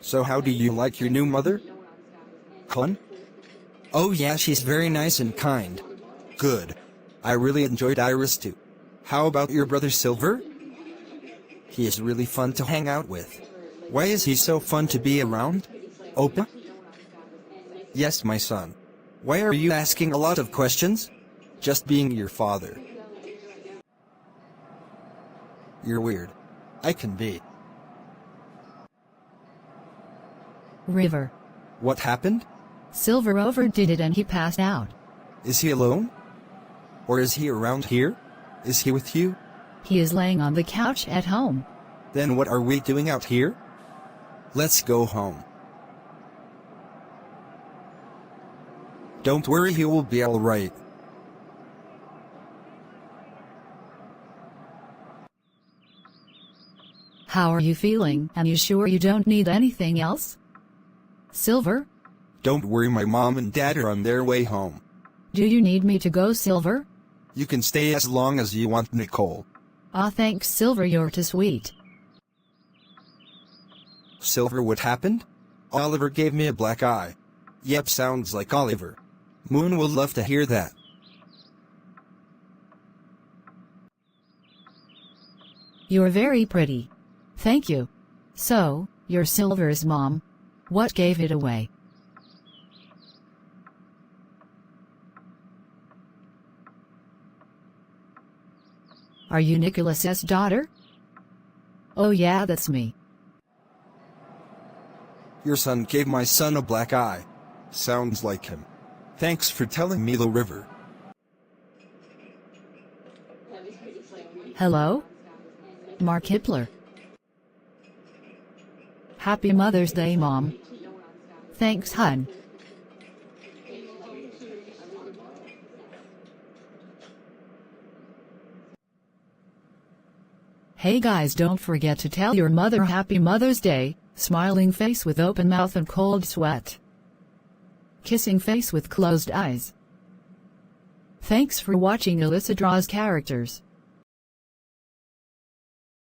So how do you like your new mother? Hun? Oh yeah, she's very nice and kind. Good. I really enjoyed Iris too. How about your brother Silver? He is really fun to hang out with. Why is he so fun to be around? Opa? Yes, my son. Why are you asking a lot of questions? Just being your father. You're weird. I can be. River. What happened? Silver overdid it and he passed out. Is he alone? Or is he around here? Is he with you? He is laying on the couch at home. Then what are we doing out here? Let's go home. Don't worry, he will be alright. How are you feeling? Are you sure you don't need anything else? Silver? Don't worry, my mom and dad are on their way home. Do you need me to go, Silver? You can stay as long as you want, Nicole. Aw, thanks, Silver, you're too sweet. Silver, what happened? Oliver gave me a black eye. Yep, sounds like Oliver. Moon will love to hear that. You're very pretty. Thank you. So, you're Silver's mom. What gave it away? Are you Nicholas's daughter? Oh yeah, that's me. Your son gave my son a black eye. Sounds like him. Thanks for telling me, the River. Hello? Mark Hitler. Happy Mother's Day, Mom. Thanks, hun. Hey guys, don't forget to tell your mother Happy Mother's Day. Smiling face with open mouth and cold sweat. Kissing face with closed eyes. Thanks for watching Alyssa Draws Characters.